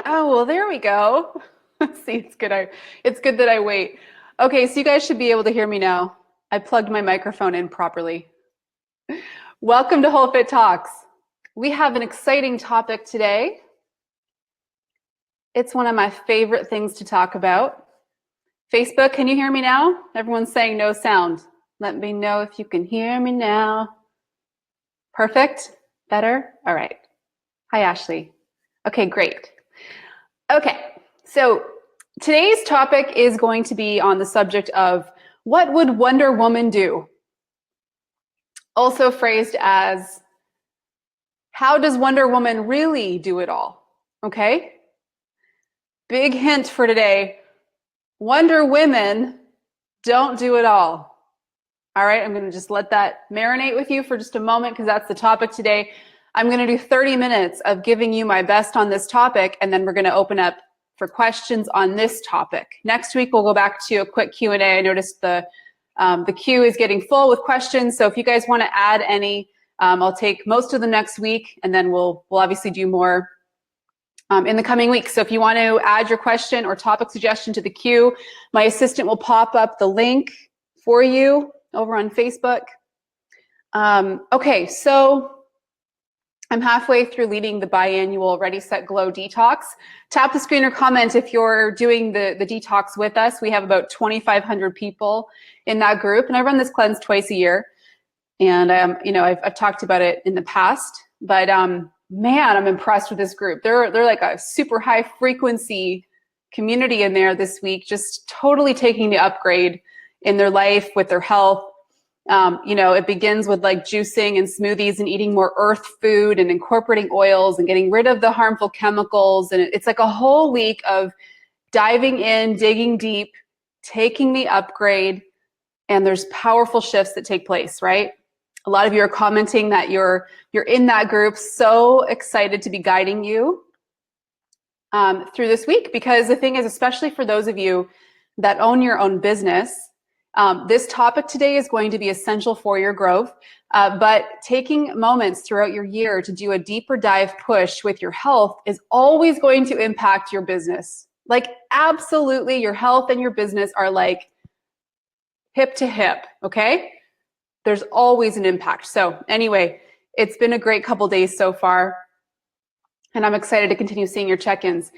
Oh, well, there we go. See, it's good that I wait. Okay, so you guys should be able to hear me now. I plugged my microphone in properly. Welcome to Whole Fit Talks. We have an exciting topic today. It's one of my favorite things to talk about. Facebook, can you hear me now? Everyone's saying no sound. Let me know if you can hear me now. Perfect? Better? All right. Hi, Ashley. Okay, great. Okay, so today's topic is going to be on the subject of what would Wonder Woman do? Also phrased as how does Wonder Woman really do it all? Okay? Big hint for today. Wonder Women don't do it all. All right, I'm going to just let that marinate with you for just a moment because that's the topic today. I'm going to do 30 minutes of giving you my best on this topic, and then we're going to open up for questions on this topic. Next week, we'll go back to a quick Q&A. I noticed the queue is getting full with questions, so if you guys want to add any, I'll take most of them next week, and then we'll obviously do more in the coming weeks. So if you want to add your question or topic suggestion to the queue, my assistant will pop up the link for you over on Facebook. Okay, so I'm halfway through leading the biannual Ready, Set, Glow detox. Tap the screen or comment if you're doing the detox with us. We have about 2,500 people in that group, and I run this cleanse twice a year. And I've talked about it in the past, but man, I'm impressed with this group. They're like a super high frequency community in there this week, just totally taking the upgrade in their life with their health. It begins with like juicing and smoothies and eating more earth food and incorporating oils and getting rid of the harmful chemicals. And it's like a whole week of diving in, digging deep, taking the upgrade, and there's powerful shifts that take place, right? A lot of you are commenting that you're in that group. So excited to be guiding you through this week, because the thing is, especially for those of you that own your own business, this topic today is going to be essential for your growth, but taking moments throughout your year to do a deeper dive push with your health is always going to impact your business. Like absolutely, your health and your business are like hip to hip, okay? There's always an impact. So anyway, it's been a great couple days so far, and I'm excited to continue seeing your check-ins.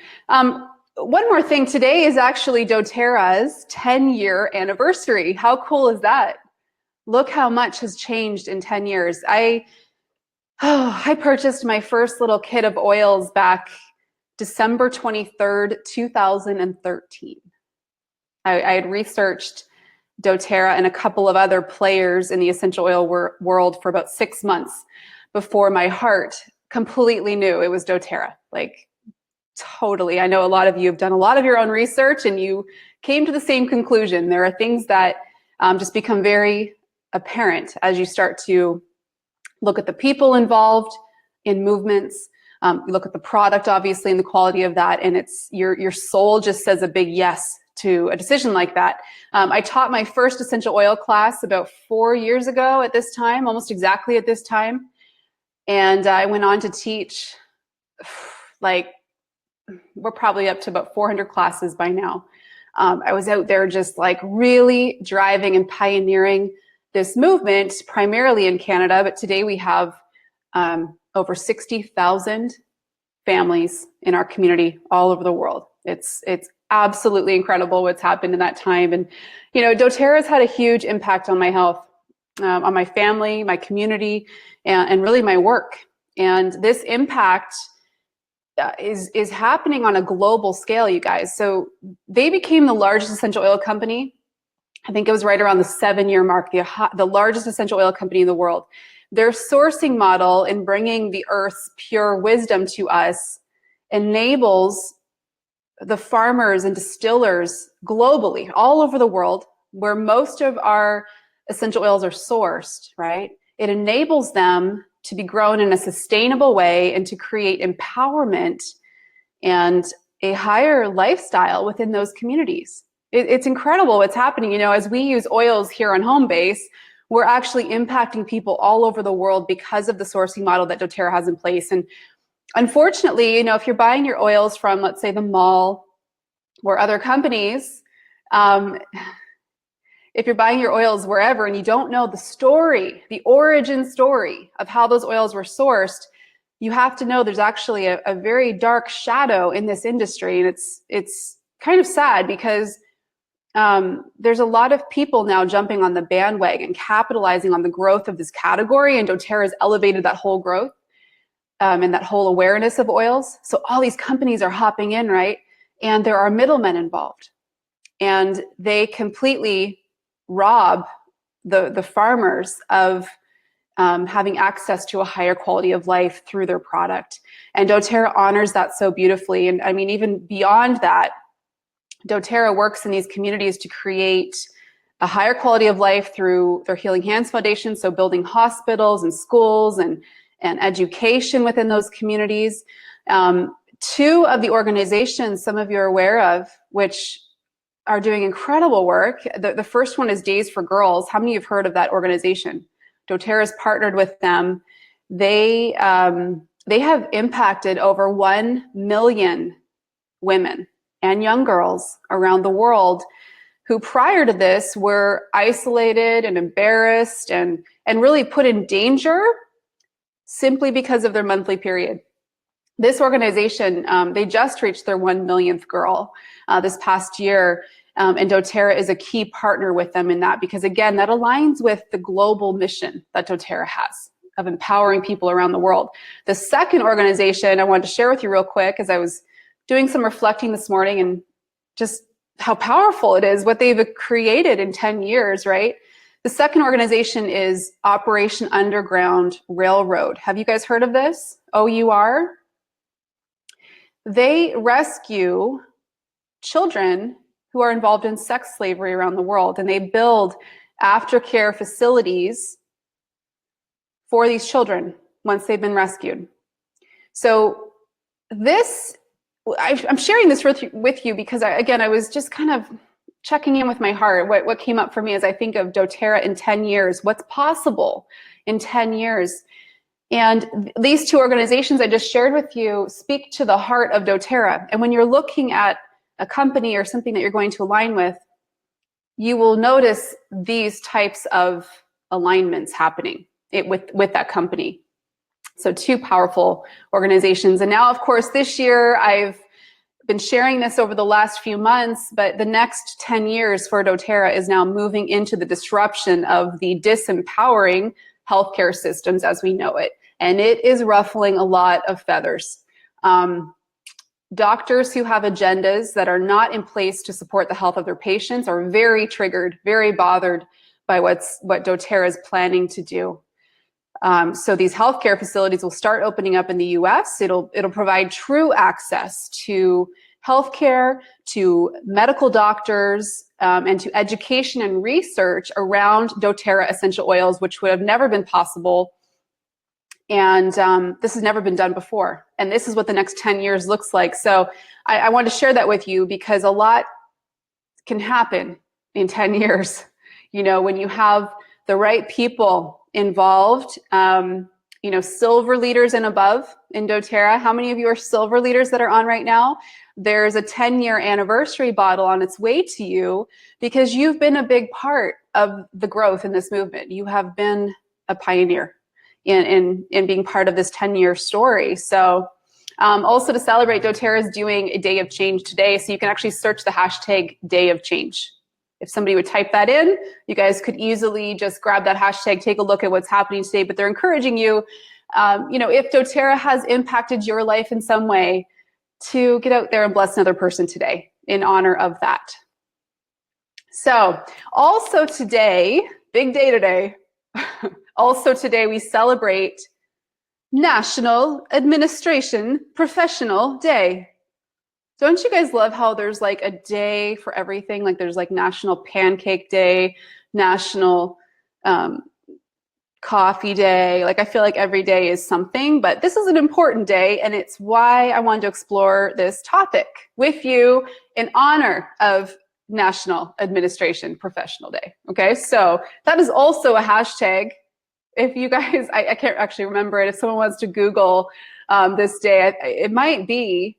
One more thing, today is actually doTERRA's 10-year anniversary. How cool is that? Look how much has changed in 10 years. I purchased my first little kit of oils back December 23rd, 2013. I had researched doTERRA and a couple of other players in the essential oil world for about 6 months before my heart completely knew it was doTERRA. Like, totally. I know a lot of you have done a lot of your own research and you came to the same conclusion. There are things that just become very apparent as you start to look at the people involved in movements. You look at the product, obviously, and the quality of that, and it's your soul just says a big yes to a decision like that. I taught my first essential oil class about 4 years ago at this time, almost exactly at this time. And I went on to teach, like, we're probably up to about 400 classes by now. I was out there just like really driving and pioneering this movement, primarily in Canada, but today we have over 60,000 families in our community all over the world. It's absolutely incredible what's happened in that time. And, doTERRA's had a huge impact on my health, on my family, my community, and really my work. And this impact is happening on a global scale, you guys. So they became the largest essential oil company. I think it was right around the 7-year mark, the largest essential oil company in the world. Their sourcing model in bringing the earth's pure wisdom to us enables the farmers and distillers globally, all over the world, where most of our essential oils are sourced, right? It enables them to be grown in a sustainable way and to create empowerment and a higher lifestyle within those communities. It's incredible what's happening. As we use oils here on home base, we're actually impacting people all over the world because of the sourcing model that doTERRA has in place. And unfortunately, you know, if you're buying your oils from, let's say, the mall or other companies, if you're buying your oils wherever and you don't know the story, the origin story of how those oils were sourced, you have to know there's actually a very dark shadow in this industry. And it's kind of sad because there's a lot of people now jumping on the bandwagon, capitalizing on the growth of this category, and doTERRA has elevated that whole growth and that whole awareness of oils. So all these companies are hopping in, right? And there are middlemen involved, and they completely rob the farmers of having access to a higher quality of life through their product. And doTERRA honors that so beautifully. And I mean, even beyond that, doTERRA works in these communities to create a higher quality of life through their Healing Hands Foundation, so building hospitals and schools and education within those communities. Two of the organizations some of you are aware of, which are doing incredible work. The first one is Days for Girls. How many of you have heard of that organization? doTERRA has partnered with them. They have impacted over 1 million women and young girls around the world who prior to this were isolated and embarrassed and really put in danger simply because of their monthly period. This organization, they just reached their 1 millionth girl this past year. And doTERRA is a key partner with them in that, because again, that aligns with the global mission that doTERRA has of empowering people around the world. The second organization I wanted to share with you real quick, as I was doing some reflecting this morning and just how powerful it is, what they've created in 10 years, right? The second organization is Operation Underground Railroad. Have you guys heard of this? OUR? They rescue children who are involved in sex slavery around the world, and they build aftercare facilities for these children once they've been rescued. So this, I'm sharing this with you because I was just kind of checking in with my heart. What came up for me as I think of doTERRA in 10 years, what's possible in 10 years. And these two organizations I just shared with you speak to the heart of doTERRA. And when you're looking at a company or something that you're going to align with, you will notice these types of alignments happening with that company. So two powerful organizations. And now, of course, this year, I've been sharing this over the last few months, but the next 10 years for doTERRA is now moving into the disruption of the disempowering healthcare systems as we know it. And it is ruffling a lot of feathers. Doctors who have agendas that are not in place to support the health of their patients are very triggered, very bothered by what doTERRA is planning to do. So these healthcare facilities will start opening up in the US. It'll provide true access to healthcare, to medical doctors, and to education and research around doTERRA essential oils, which would have never been possible. And this has never been done before. And this is what the next 10 years looks like. So I wanted to share that with you because a lot can happen in 10 years. You know, when you have the right people involved, you know, silver leaders and above in doTERRA. How many of you are silver leaders that are on right now? There's a 10-year anniversary bottle on its way to you because you've been a big part of the growth in this movement. You have been a pioneer in being part of this 10-year story. So also to celebrate, doTERRA is doing a day of change today. So you can actually search the hashtag day of change. If somebody would type that in, you guys could easily just grab that hashtag, take a look at what's happening today. But they're encouraging you, you know, if doTERRA has impacted your life in some way, to get out there and bless another person today in honor of that. So also today, big day today, also today we celebrate National Administration Professional Day. Don't you guys love how there's like a day for everything? Like there's like National Pancake Day, National Coffee Day. Like I feel like every day is something, but this is an important day, and it's why I wanted to explore this topic with you in honor of National Administration Professional Day. Okay, so that is also a hashtag if you guys, I can't actually remember it. If someone wants to Google this day, it might be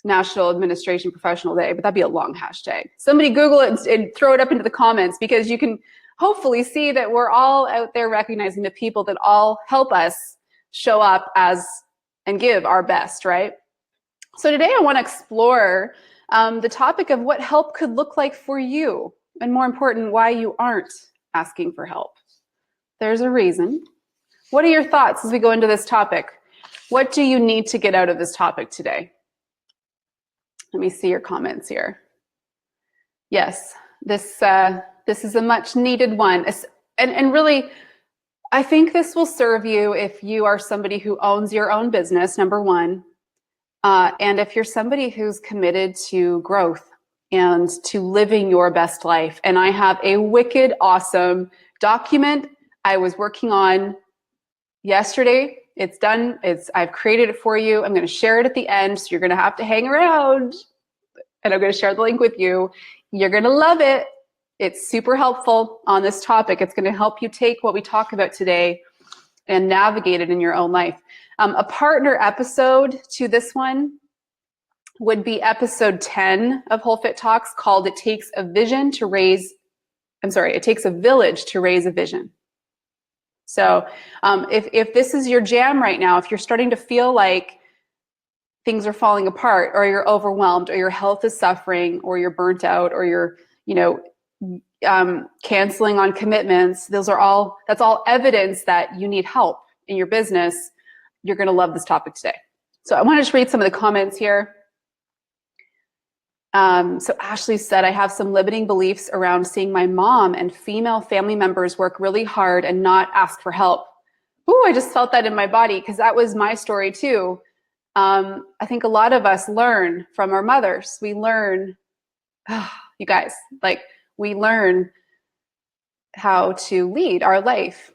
National Administration Professional Day, but that'd be a long hashtag. Somebody Google it and throw it up into the comments, because you can hopefully see that we're all out there recognizing the people that all help us show up as and give our best, right? So today I want to explore the topic of what help could look like for you, and more important, why you aren't asking for help. There's a reason. What are your thoughts as we go into this topic? What do you need to get out of this topic today? Let me see your comments here. Yes, this is a much needed one. And really, I think this will serve you if you are somebody who owns your own business, number one, and if you're somebody who's committed to growth and to living your best life. And I have a wicked awesome document I was working on yesterday. It's done. I've created it for you. I'm going to share it at the end, so you're going to have to hang around, and I'm going to share the link with you. You're going to love it. It's super helpful on this topic. It's going to help you take what we talk about today and navigate it in your own life. A partner episode to this one would be episode 10 of Whole Fit Talks, called It Takes a Village to Raise a Vision. So if this is your jam right now, if you're starting to feel like things are falling apart, or you're overwhelmed, or your health is suffering, or you're burnt out, or you're, canceling on commitments, that's all evidence that you need help in your business, you're going to love this topic today. So I want to just read some of the comments here. So Ashley said, I have some limiting beliefs around seeing my mom and female family members work really hard and not ask for help. Ooh, I just felt that in my body, because that was my story too. I think a lot of us learn from our mothers. We learn, you guys, we learn how to lead our life.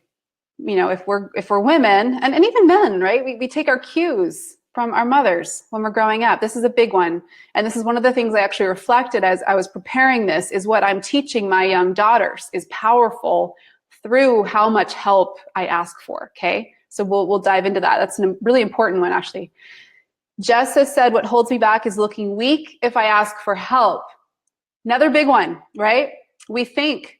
If we're women, and even men, right? We take our cues from our mothers when we're growing up. This is a big one. And this is one of the things I actually reflected as I was preparing this, is what I'm teaching my young daughters is powerful through how much help I ask for, okay? So we'll dive into that. That's a really important one, actually. Jessa said, what holds me back is looking weak if I ask for help. Another big one, right? We think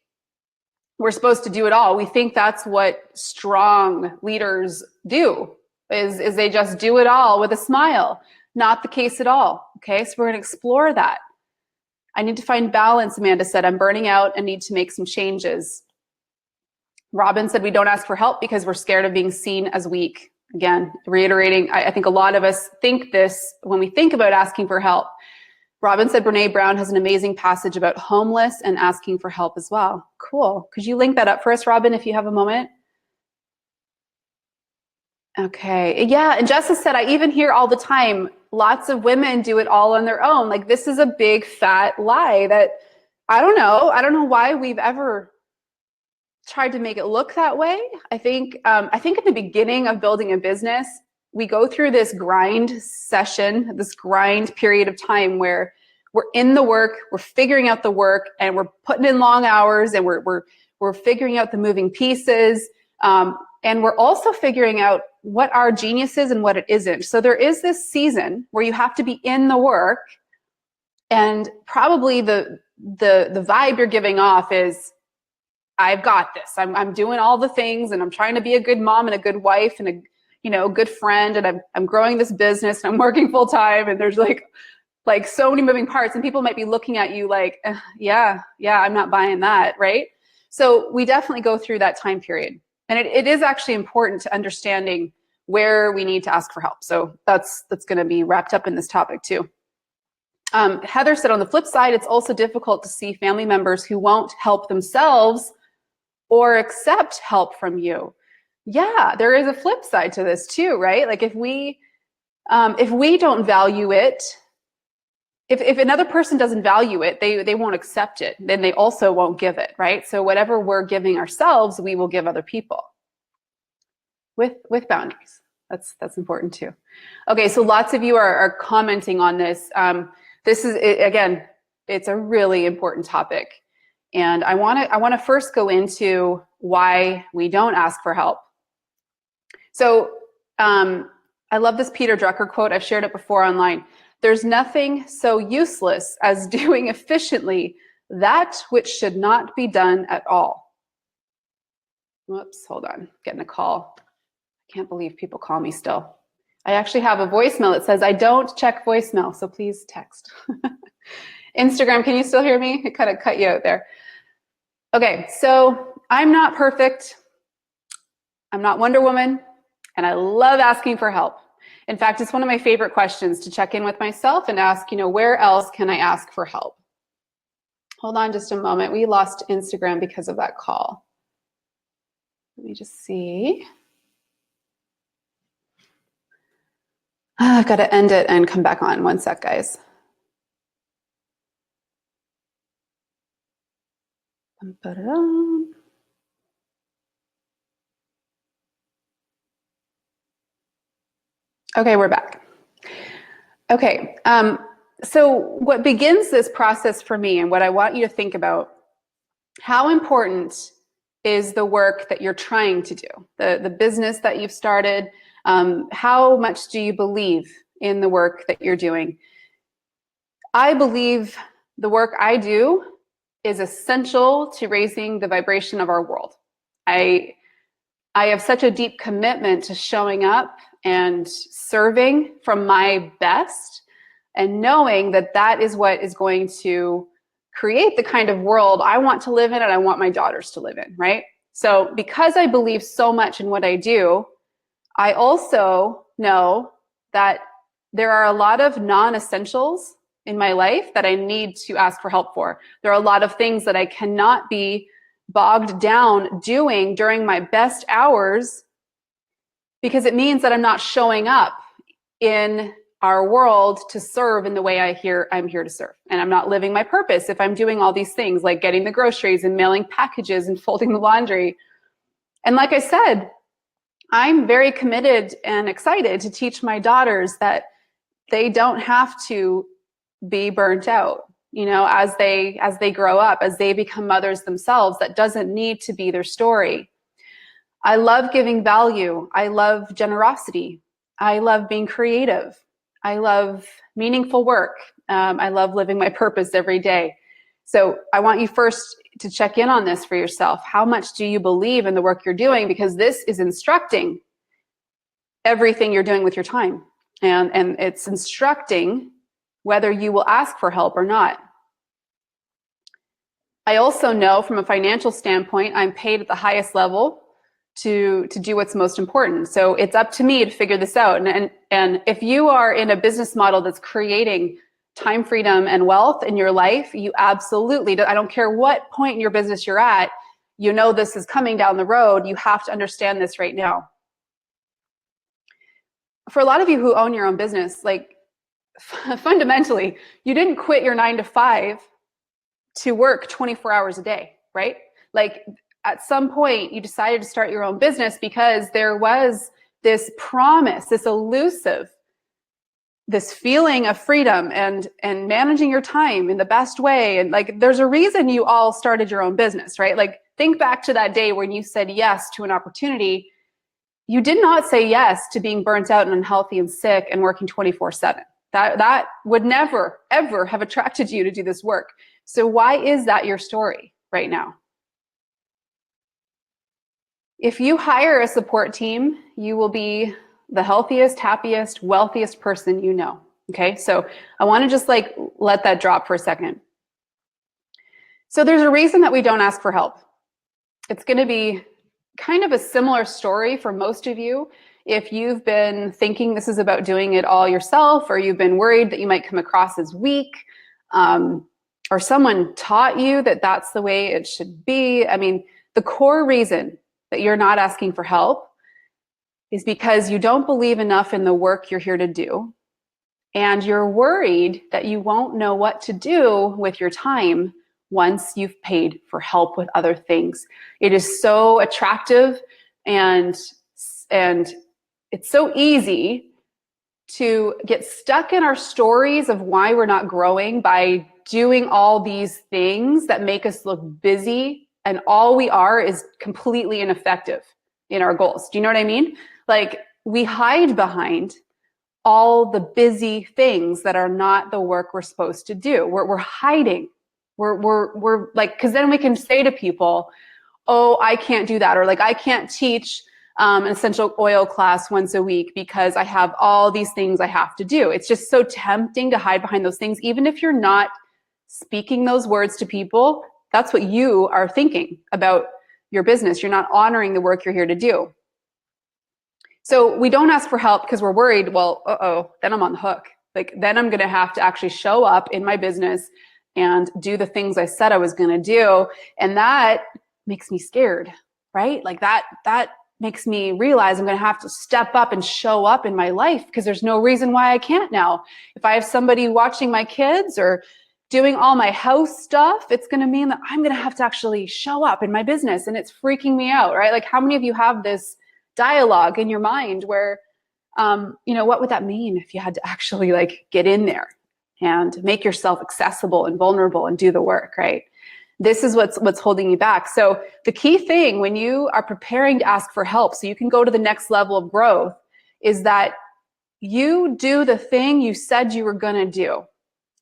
we're supposed to do it all. We think that's what strong leaders do, is they just do it all with a smile. Not the case at all, okay? So we're going to explore that. I need to find balance, Amanda said. I'm burning out and need to make some changes. Robin said, we don't ask for help because we're scared of being seen as weak. Again, reiterating, I think a lot of us think this when we think about asking for help. Robin said, Brene Brown has an amazing passage about homeless and asking for help as well. Cool. Could you link that up for us, Robin, if you have a moment? Okay. Yeah. And Justice said, I even hear all the time, lots of women do it all on their own. Like, this is a big fat lie that I don't know why we've ever tried to make it look that way. I think at the beginning of building a business, we go through this grind session, this grind period of time where we're in the work, we're figuring out the work, and we're putting in long hours, and we're figuring out the moving pieces. And we're also figuring out what our genius is and what it isn't. So there is this season where you have to be in the work, and probably the vibe you're giving off is, I've got this. I'm doing all the things, and I'm trying to be a good mom and a good wife and a good friend, and I'm growing this business, and I'm working full time, and there's like so many moving parts, and people might be looking at you like, yeah, I'm not buying that, right? So we definitely go through that time period. And it is actually important to understanding where we need to ask for help. So that's going to be wrapped up in this topic too. Heather said, on the flip side, it's also difficult to see family members who won't help themselves or accept help from you. Yeah, there is a flip side to this too, right? Like if we don't value it, if another person doesn't value it, they won't accept it. Then they also won't give it, right? So whatever we're giving ourselves, we will give other people with boundaries. That's important too. Okay, so lots of you are commenting on this. This is, again, it's a really important topic. And I want to first go into why we don't ask for help. So I love this Peter Drucker quote. I've shared it before online. There's nothing so useless as doing efficiently that which should not be done at all. Whoops, hold on, getting a call. I can't believe people call me still. I actually have a voicemail that says I don't check voicemail, so please text. Instagram, can you still hear me? It kind of cut you out there. Okay, so I'm not perfect. I'm not Wonder Woman, and I love asking for help. In fact, it's one of my favorite questions to check in with myself and ask, where else can I ask for help? Hold on just a moment. We lost Instagram because of that call. Let me just see. I've got to end it and come back on. One sec, guys. Okay, we're back. Okay, so what begins this process for me, and what I want you to think about, how important is the work that you're trying to do, the business that you've started? How much do you believe in the work that you're doing? I believe the work I do is essential to raising the vibration of our world. I have such a deep commitment to showing up and serving from my best, and knowing that that is what is going to create the kind of world I want to live in and I want my daughters to live in, right? So because I believe so much in what I do, I also know that there are a lot of non-essentials in my life that I need to ask for help for. There are a lot of things that I cannot be bogged down doing during my best hours, because it means that I'm not showing up in our world to serve in the way I'm here to serve. And I'm not living my purpose if I'm doing all these things like getting the groceries and mailing packages and folding the laundry. And like I said, I'm very committed and excited to teach my daughters that they don't have to be burnt out, as they grow up, as they become mothers themselves. That doesn't need to be their story. I love giving value. I love generosity. I love being creative. I love meaningful work. I love living my purpose every day. So I want you first to check in on this for yourself. How much do you believe in the work you're doing? Because this is instructing everything you're doing with your time. And it's instructing whether you will ask for help or not. I also know from a financial standpoint, I'm paid at the highest level to do what's most important. So it's up to me to figure this out. And if you are in a business model that's creating time freedom and wealth in your life, you absolutely, I don't care what point in your business you're at, this is coming down the road. You have to understand this right now. For a lot of you who own your own business, like fundamentally, you didn't quit your 9-to-5 to work 24 hours a day, right? Like at some point you decided to start your own business because there was this promise, this elusive, this feeling of freedom and managing your time in the best way. And like, there's a reason you all started your own business, right? Like think back to that day when you said yes to an opportunity. You did not say yes to being burnt out and unhealthy and sick and working 24/7. That would never, ever have attracted you to do this work. So why is that your story right now? If you hire a support team, you will be the healthiest, happiest, wealthiest person you know. Okay, so I want to just let that drop for a second. So there's a reason that we don't ask for help. It's going to be kind of a similar story for most of you. If you've been thinking this is about doing it all yourself, or you've been worried that you might come across as weak, or someone taught you that that's the way it should be. I mean, the core reason that you're not asking for help is because you don't believe enough in the work you're here to do, and you're worried that you won't know what to do with your time once you've paid for help with other things. It is so attractive and it's so easy to get stuck in our stories of why we're not growing by doing all these things that make us look busy and all we are is completely ineffective in our goals. Do you know what I mean? Like, we hide behind all the busy things that are not the work we're supposed to do. We're hiding. We're like, because then we can say to people, oh, I can't do that. Or like, I can't teach an essential oil class once a week because I have all these things I have to do. It's just so tempting to hide behind those things. Even if you're not speaking those words to people, that's what you are thinking about your business. You're not honoring the work you're here to do. So we don't ask for help because we're worried, well, then I'm on the hook. Like, then I'm going to have to actually show up in my business and do the things I said I was going to do. And that makes me scared, right? Like that makes me realize I'm going to have to step up and show up in my life because there's no reason why I can't now. If I have somebody watching my kids or doing all my house stuff, it's going to mean that I'm going to have to actually show up in my business, and it's freaking me out, right? Like, how many of you have this dialogue in your mind where, what would that mean if you had to actually like get in there and make yourself accessible and vulnerable and do the work, right? This is what's holding you back. So the key thing when you are preparing to ask for help so you can go to the next level of growth is that you do the thing you said you were going to do.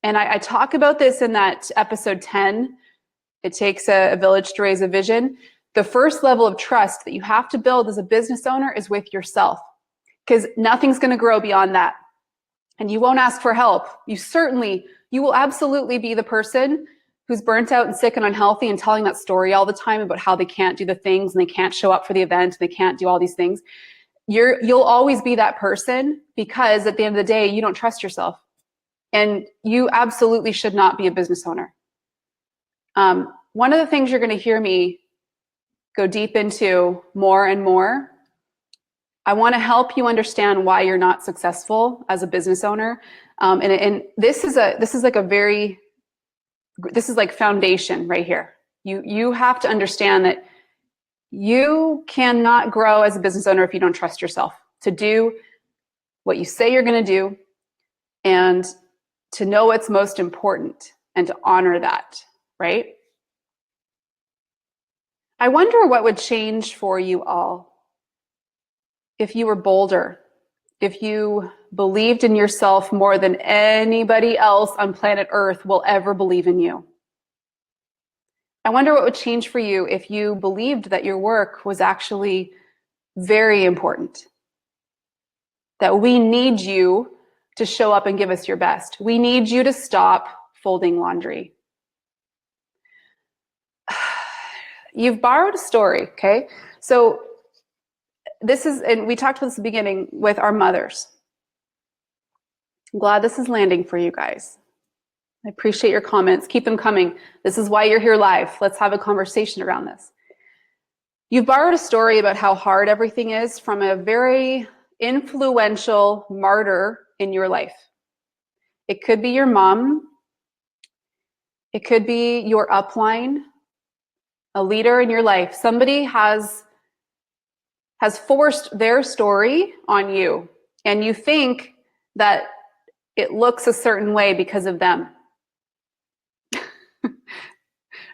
And I talk about this in that episode 10, It Takes a Village to Raise a Vision. The first level of trust that you have to build as a business owner is with yourself, because nothing's going to grow beyond that. And you won't ask for help. You will absolutely be the person who's burnt out and sick and unhealthy and telling that story all the time about how they can't do the things and they can't show up for the event and they can't do all these things. You'll always be that person because at the end of the day, you don't trust yourself. And you absolutely should not be a business owner. One of the things you're going to hear me go deep into more and more, I want to help you understand why you're not successful as a business owner. And this is like foundation right here. You have to understand that you cannot grow as a business owner if you don't trust yourself to do what you say you're going to do and to know what's most important and to honor that, right? I wonder what would change for you all if you were bolder, if you believed in yourself more than anybody else on planet Earth will ever believe in you. I wonder what would change for you if you believed that your work was actually very important, that we need you to show up and give us your best. We need you to stop folding laundry. You've borrowed a story, okay? So this is, and we talked about this at the beginning with our mothers. I'm glad this is landing for you guys. I appreciate your comments. Keep them coming. This is why you're here live. Let's have a conversation around this. You've borrowed a story about how hard everything is from a very influential martyr in your life. It could be your mom. It could be your upline, a leader in your life. Somebody has forced their story on you, and you think that it looks a certain way because of them.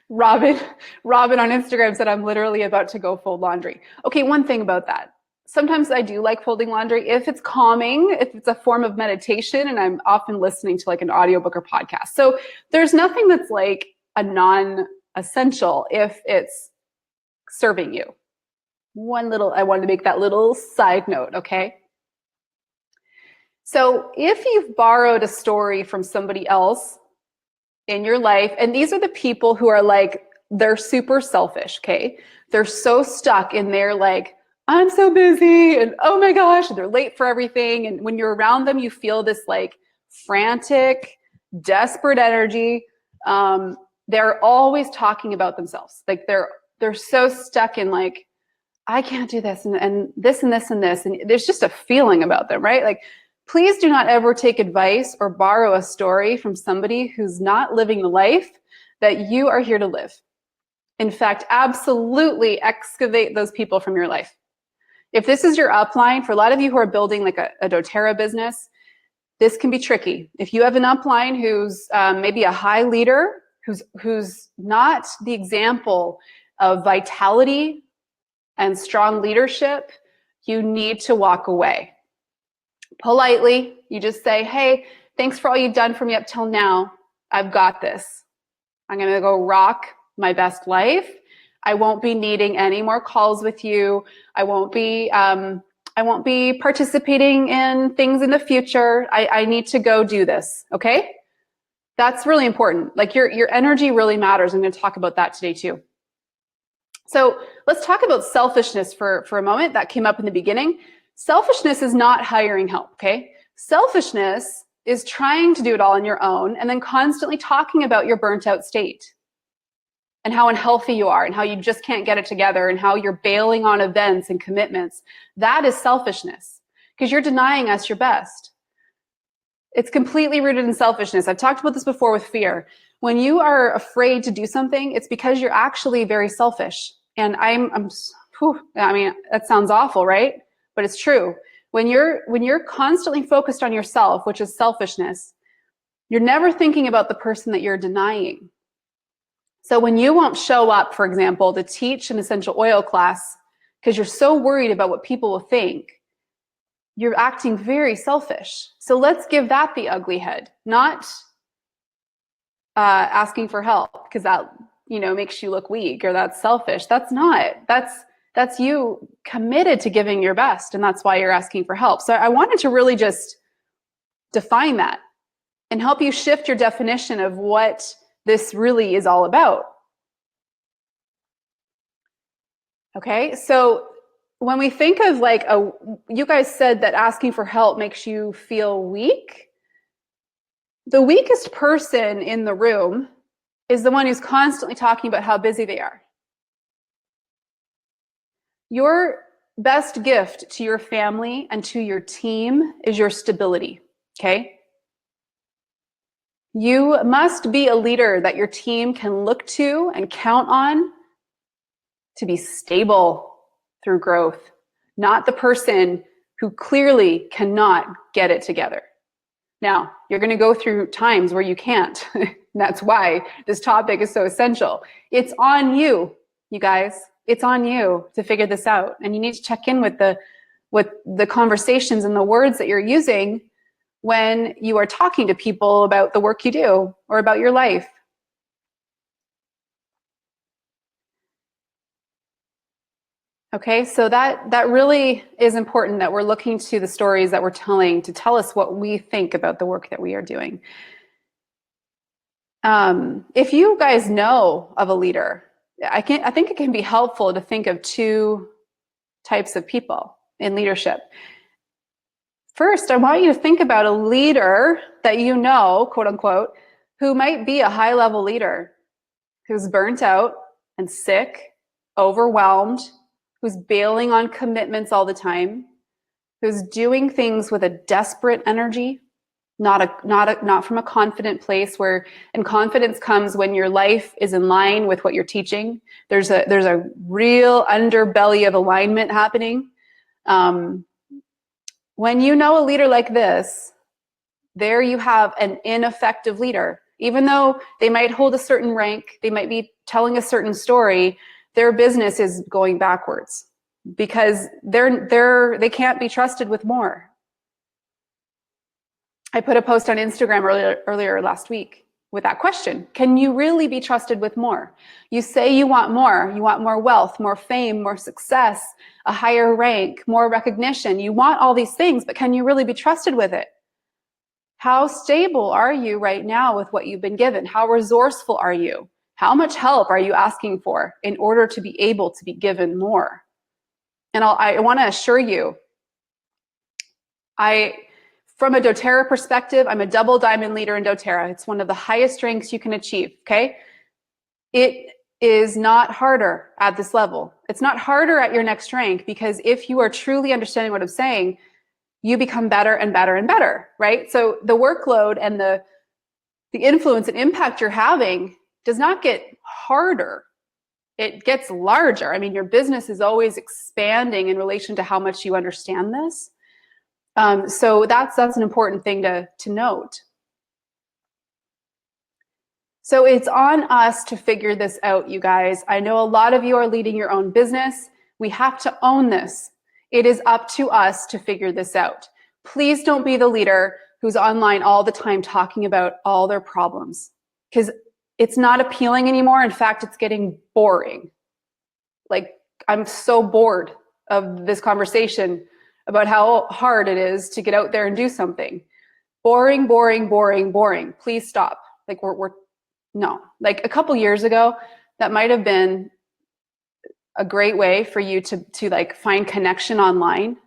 Robin on Instagram said, I'm literally about to go fold laundry. Okay, one thing about that. Sometimes I do like folding laundry if it's calming, if it's a form of meditation, and I'm often listening to like an audiobook or podcast. So there's nothing that's like a non-essential if it's serving you. I wanted to make that little side note, okay? So if you've borrowed a story from somebody else in your life, and these are the people who are like, they're super selfish, okay? They're so stuck in their like, I'm so busy, and oh my gosh, they're late for everything. And when you're around them, you feel this like frantic, desperate energy. They're always talking about themselves. Like they're so stuck in like, I can't do this and this and this and this. And there's just a feeling about them, right? Like, please do not ever take advice or borrow a story from somebody who's not living the life that you are here to live. In fact, absolutely excavate those people from your life. If this is your upline, for a lot of you who are building like a doTERRA business, this can be tricky. If you have an upline who's maybe a high leader, who's not the example of vitality and strong leadership, you need to walk away. Politely, you just say, hey, thanks for all you've done for me up till now. I've got this. I'm going to go rock my best life. I won't be needing any more calls with you. I won't be participating in things in the future. I need to go do this. Okay? That's really important. Like your energy really matters. I'm going to talk about that today too. So let's talk about selfishness for a moment. That came up in the beginning. Selfishness is not hiring help. Okay? Selfishness is trying to do it all on your own and then constantly talking about your burnt out state and how unhealthy you are and how you just can't get it together and how you're bailing on events and commitments. That is selfishness because you're denying us your best. It's completely rooted in selfishness. I've talked about this before with fear. When you are afraid to do something, it's because you're actually very selfish. And I mean, that sounds awful, right? But it's true. When you're constantly focused on yourself, which is selfishness, you're never thinking about the person that you're denying. So when you won't show up, for example, to teach an essential oil class because you're so worried about what people will think, you're acting very selfish. So let's give that the ugly head, not asking for help because that makes you look weak or that's selfish. That's not. That's you committed to giving your best, and that's why you're asking for help. So I wanted to really just define that and help you shift your definition of what this really is all about. Okay, so when we think of you guys said that asking for help makes you feel weak. The weakest person in the room is the one who's constantly talking about how busy they are. Your best gift to your family and to your team is your stability, okay? You must be a leader that your team can look to and count on to be stable through growth, not the person who clearly cannot get it together. Now, you're going to go through times where you can't. That's why this topic is so essential. It's on you, you guys. It's on you to figure this out. And you need to check in with the conversations and the words that you're using when you are talking to people about the work you do or about your life. Okay, so that really is important that we're looking to the stories that we're telling to tell us what we think about the work that we are doing. If you guys know of a leader, I think it can be helpful to think of two types of people in leadership. First, I want you to think about a leader that you know, quote unquote, who might be a high-level leader, who's burnt out and sick, overwhelmed, who's bailing on commitments all the time, who's doing things with a desperate energy, not from a confident place and confidence comes when your life is in line with what you're teaching. There's a real underbelly of alignment happening. When you know a leader like this, there you have an ineffective leader. Even though they might hold a certain rank, they might be telling a certain story, their business is going backwards because they can't be trusted with more. I put a post on Instagram earlier last week with that question. Can you really be trusted with more? You say you want more wealth, more fame, more success, a higher rank, more recognition. You want all these things, but can you really be trusted with it? How stable are you right now with what you've been given? How resourceful are you? How much help are you asking for in order to be able to be given more? And I want to assure you, from a doTERRA perspective, I'm a double diamond leader in doTERRA. It's one of the highest ranks you can achieve, okay? It is not harder at this level. It's not harder at your next rank because if you are truly understanding what I'm saying, you become better and better and better, right? So the workload and the influence and impact you're having does not get harder. It gets larger. I mean, your business is always expanding in relation to how much you understand this. So that's an important thing to note. So it's on us to figure this out, you guys. I know a lot of you are leading your own business. We have to own this. It is up to us to figure this out. Please don't be the leader who's online all the time talking about all their problems, because it's not appealing anymore. In fact, it's getting boring. Like, I'm so bored of this conversation about how hard it is to get out there and do something. Boring, boring, boring, boring. Please stop. Like, no. Like, a couple years ago, that might have been a great way for you to like find connection online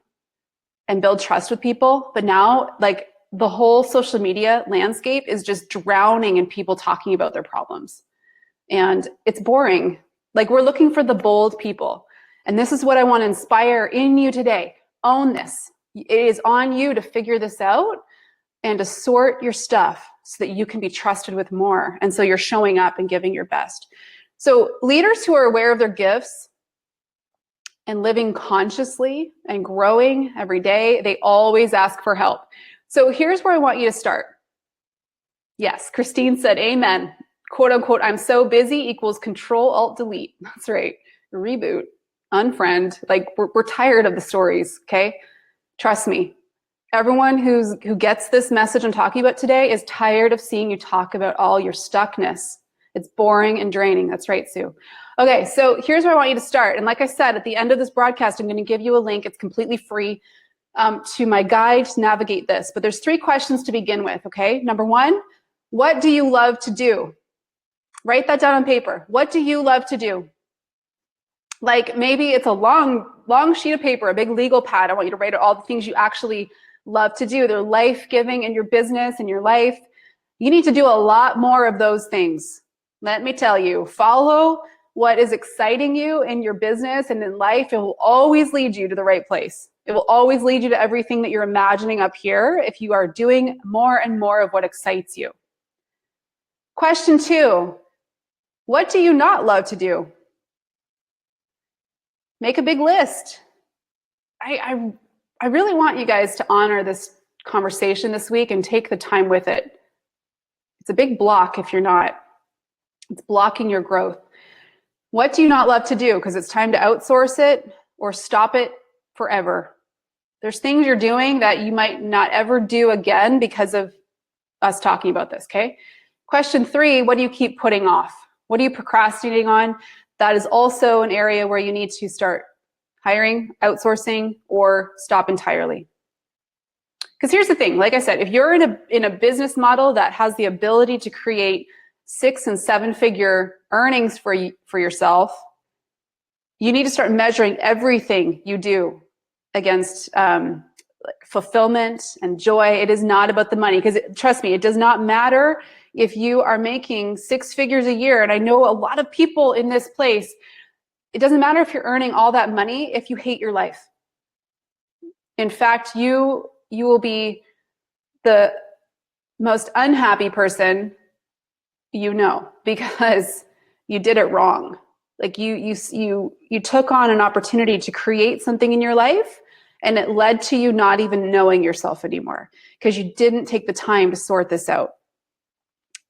and build trust with people. But now, like, the whole social media landscape is just drowning in people talking about their problems. And it's boring. Like, we're looking for the bold people. And this is what I want to inspire in you today. Own this. It is on you to figure this out and to sort your stuff so that you can be trusted with more. And so you're showing up and giving your best. So leaders who are aware of their gifts and living consciously and growing every day, they always ask for help. So here's where I want you to start. Yes, Christine said, amen. Quote unquote, I'm so busy equals Control Alt Delete. That's right. Reboot, unfriend. Like, we're tired of the stories, okay? Trust me. Everyone who gets this message I'm talking about today is tired of seeing you talk about all your stuckness. It's boring and draining. That's right, Sue. Okay, so here's where I want you to start. And like I said, at the end of this broadcast, I'm going to give you a link. It's completely free to my guide to navigate this. But there's 3 questions to begin with, okay? Number 1, what do you love to do? Write that down on paper. What do you love to do? Like, maybe it's a long sheet of paper, a big legal pad. I want you to write all the things you actually love to do. They're life-giving in your business, in your life. You need to do a lot more of those things. Let me tell you, follow what is exciting you in your business and in life. It will always lead you to the right place. It will always lead you to everything that you're imagining up here if you are doing more and more of what excites you. Question 2, what do you not love to do? Make a big list. I really want you guys to honor this conversation this week and take the time with it. It's a big block if you're not. It's blocking your growth. What do you not love to do? Because it's time to outsource it or stop it forever. There's things you're doing that you might not ever do again because of us talking about this, okay? Question 3, what do you keep putting off? What are you procrastinating on? That is also an area where you need to start hiring, outsourcing, or stop entirely. Because here's the thing, like I said, if you're in a business model that has the ability to create 6- and 7-figure earnings for yourself, you need to start measuring everything you do against fulfillment and joy. It is not about the money, because trust me, it does not matter if you are making 6 figures a year. And I know a lot of people in this place, it doesn't matter if you're earning all that money if you hate your life. In fact, you will be the most unhappy person you know, because you did it wrong. Like, you took on an opportunity to create something in your life, and it led to you not even knowing yourself anymore because you didn't take the time to sort this out.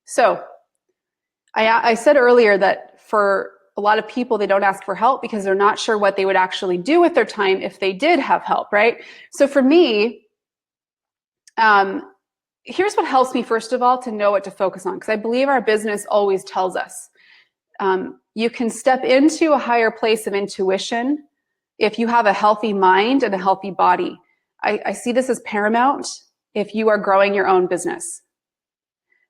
So I said earlier that for a lot of people, they don't ask for help because they're not sure what they would actually do with their time if they did have help, right? So for me, here's what helps me, first of all, to know what to focus on, because I believe our business always tells us. You can step into a higher place of intuition if you have a healthy mind and a healthy body. I see this as paramount if you are growing your own business.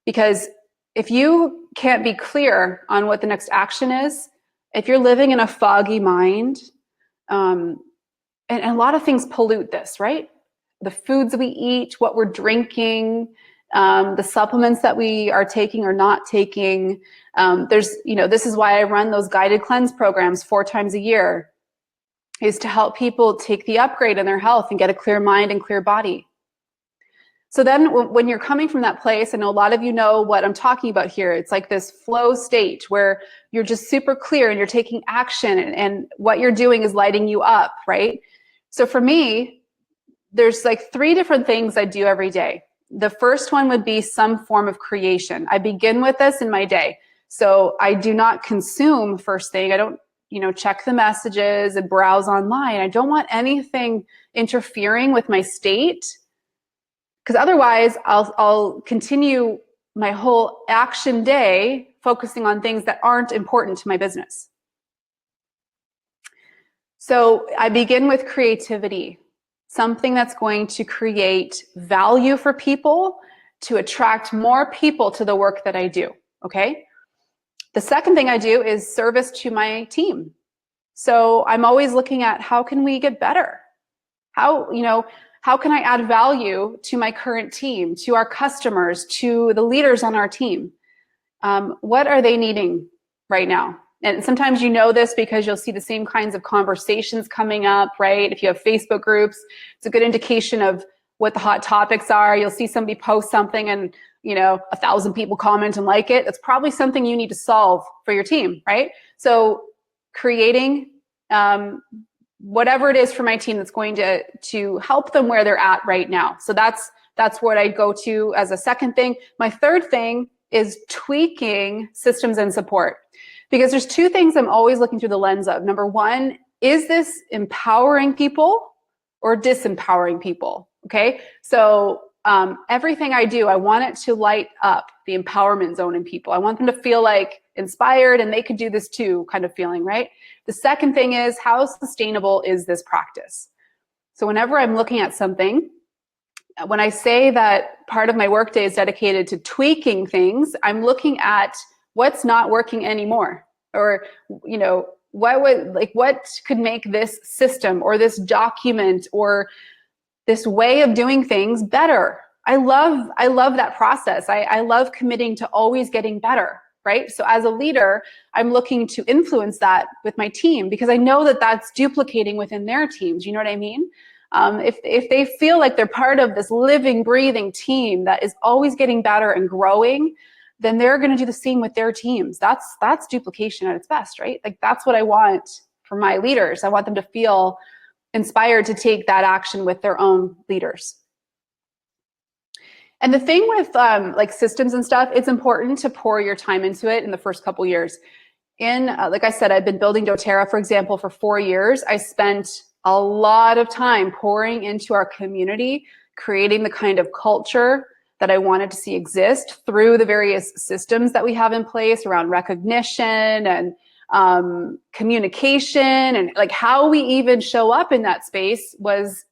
Because if you can't be clear on what the next action is, if you're living in a foggy mind, and a lot of things pollute this, right? The foods we eat, what we're drinking, the supplements that we are taking or not taking. This is why I run those guided cleanse programs 4 times a year, is to help people take the upgrade in their health and get a clear mind and clear body. So then when you're coming from that place, I know a lot of you know what I'm talking about here. It's like this flow state where you're just super clear and you're taking action, and what you're doing is lighting you up, right? So for me, there's like 3 different things I do every day. The first one would be some form of creation. I begin with this in my day. So I do not consume first thing. I don't, check the messages and browse online. I don't want anything interfering with my state, because otherwise I'll continue my whole action day focusing on things that aren't important to my business. So I begin with creativity, something that's going to create value for people, to attract more people to the work that I do, okay? The second thing I do is service to my team. So I'm always looking at how can we get better? How can I add value to my current team, to our customers, to the leaders on our team? What are they needing right now? And sometimes you know this because you'll see the same kinds of conversations coming up, right? If you have Facebook groups, it's a good indication of what the hot topics are. You'll see somebody post something and 1,000 people comment and like it. It's probably something you need to solve for your team, right? So creating whatever it is for my team that's going to help them where they're at right now. So that's what I go to as a second thing. My third thing is tweaking systems and support. Because there's two things I'm always looking through the lens of. Number one, is this empowering people or disempowering people? Okay, so everything I do, I want it to light up the empowerment zone in people. I want them to feel like inspired and they could do this too, kind of feeling, right? The second thing is, how sustainable is this practice? So whenever I'm looking at something, when I say that part of my workday is dedicated to tweaking things, I'm looking at what's not working anymore, or what could make this system or this document or this way of doing things better. I love that process. I love committing to always getting better, right? So as a leader, I'm looking to influence that with my team because I know that that's duplicating within their teams. You know what I mean? If they feel like they're part of this living, breathing team that is always getting better and growing, then they're going to do the same with their teams. That's duplication at its best, right? Like that's what I want for my leaders. I want them to feel inspired to take that action with their own leaders. And the thing with like systems and stuff, it's important to pour your time into it in the first couple years. Like I said, I've been building doTERRA, for example, for 4 years. I spent a lot of time pouring into our community, creating the kind of culture that I wanted to see exist through the various systems that we have in place around recognition and communication, and like how we even show up in that space was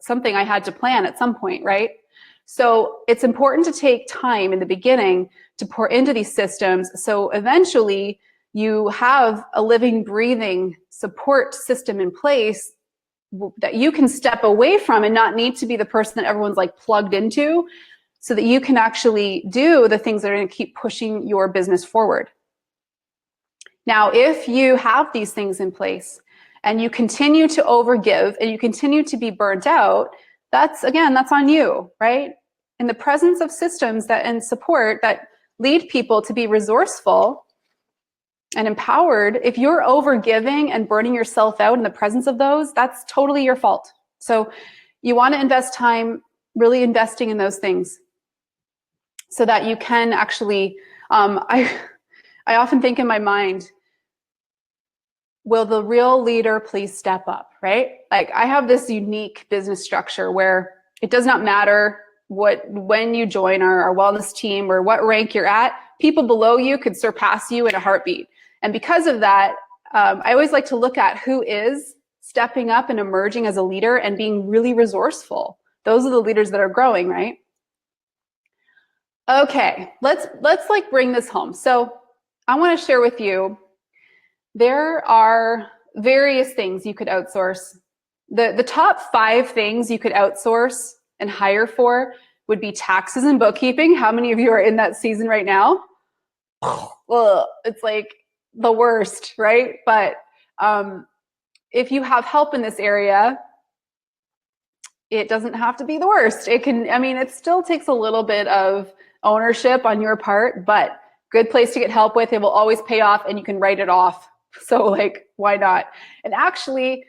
something I had to plan at some point, right? So it's important to take time in the beginning to pour into these systems so eventually you have a living, breathing support system in place that you can step away from and not need to be the person that everyone's like plugged into, so that you can actually do the things that are going to keep pushing your business forward. Now, if you have these things in place and you continue to overgive and you continue to be burnt out, that's on you, right? In the presence of systems and support that lead people to be resourceful and empowered, if you're overgiving and burning yourself out in the presence of those, that's totally your fault. So you want to invest time really investing in those things so that you can actually, I often think in my mind, will the real leader please step up, right? Like I have this unique business structure where it does not matter when you join our wellness team or what rank you're at, people below you could surpass you in a heartbeat. And because of that, I always like to look at who is stepping up and emerging as a leader and being really resourceful. Those are the leaders that are growing, right? Okay, let's like bring this home. So I want to share with you, there are various things you could outsource. The top 5 things you could outsource and hire for would be taxes and bookkeeping. How many of you are in that season right now? Well, it's like the worst, right? But if you have help in this area, it doesn't have to be the worst. It can, it still takes a little bit of ownership on your part, but good place to get help with. It will always pay off and you can write it off. So like, why not? And actually,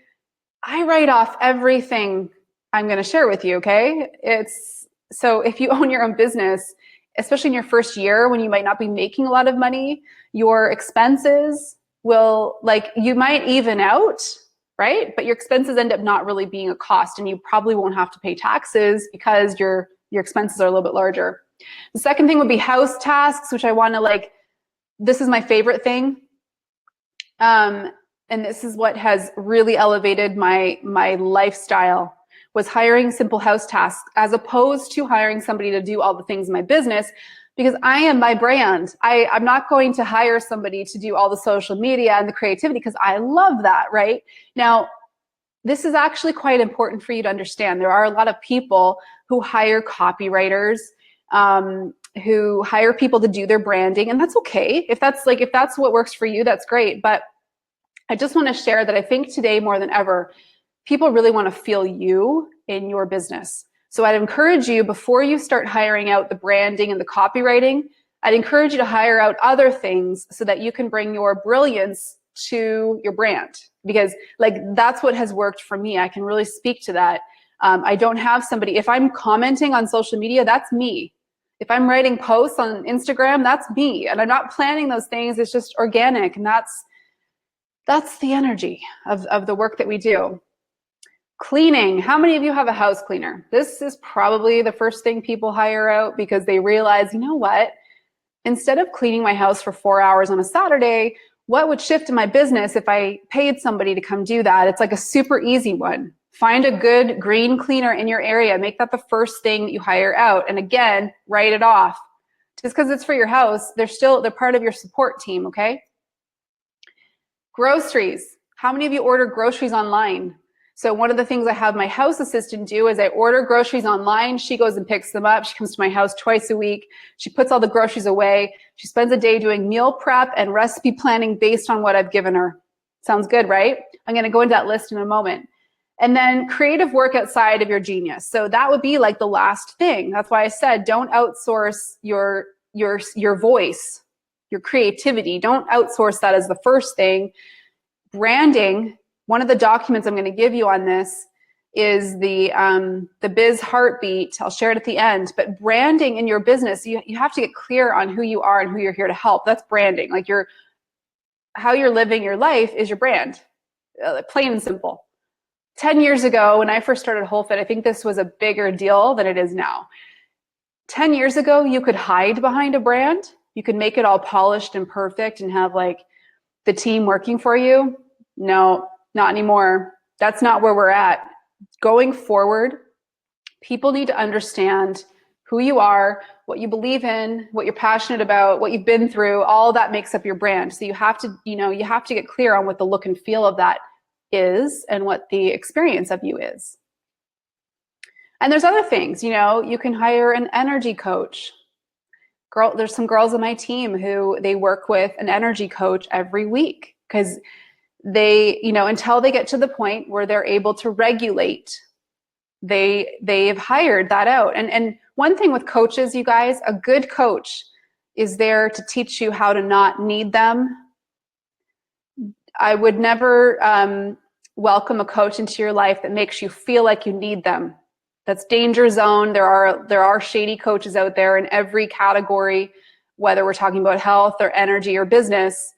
I write off everything I'm going to share with you, okay? So if you own your own business, especially in your first year when you might not be making a lot of money, your expenses will, like, you might even out, right? But your expenses end up not really being a cost, and you probably won't have to pay taxes because your expenses are a little bit larger. The second thing would be house tasks, which I want to, like, this is my favorite thing. And this is what has really elevated my lifestyle, was hiring simple house tasks as opposed to hiring somebody to do all the things in my business, because I am my brand. I'm not going to hire somebody to do all the social media and the creativity because I love that, right? Now, this is actually quite important for you to understand. There are a lot of people who hire copywriters, who hire people to do their branding, and that's okay. If that's what works for you, that's great. But I just want to share that I think today more than ever, people really want to feel you in your business. So I'd encourage you, before you start hiring out the branding and the copywriting, I'd encourage you to hire out other things so that you can bring your brilliance to your brand, because, like, that's what has worked for me. I can really speak to that. I don't have somebody, if I'm commenting on social media, that's me. If I'm writing posts on Instagram, that's me. And I'm not planning those things. It's just organic. And that's the energy of the work that we do. Cleaning. How many of you have a house cleaner? This is probably the first thing people hire out because they realize, you know what? Instead of cleaning my house for 4 hours on a Saturday, what would shift in my business if I paid somebody to come do that? It's like a super easy one. Find a good green cleaner in your area. Make that the first thing that you hire out. And again, write it off. Just because it's for your house, they're part of your support team, okay? Groceries. How many of you order groceries online? So one of the things I have my house assistant do is I order groceries online. She goes and picks them up. She comes to my house twice a week. She puts all the groceries away. She spends a day doing meal prep and recipe planning based on what I've given her. Sounds good, right? I'm going to go into that list in a moment. And then creative work outside of your genius. So that would be like the last thing. That's why I said, don't outsource your voice, your creativity. Don't outsource that as the first thing. Branding. One of the documents I'm going to give you on this is the biz heartbeat. I'll share it at the end. But branding in your business, you have to get clear on who you are and who you're here to help. That's branding. Like, how you're living your life is your brand, plain and simple. 10 years ago, when I first started WholeFit, I think this was a bigger deal than it is now. 10 years ago, you could hide behind a brand. You could make it all polished and perfect and have, like, the team working for you. No, not anymore. That's not where we're at. Going forward, people need to understand who you are, what you believe in, what you're passionate about, what you've been through. All that makes up your brand. So you have to get clear on what the look and feel of that is and what the experience of you is. And there's other things, you can hire an energy coach. There's some girls on my team who they work with an energy coach every week, because they, until they get to the point where they're able to regulate, they've hired that out. And one thing with coaches, you guys, a good coach is there to teach you how to not need them. I would never welcome a coach into your life that makes you feel like you need them. That's danger zone. There are shady coaches out there in every category, whether we're talking about health or energy or business.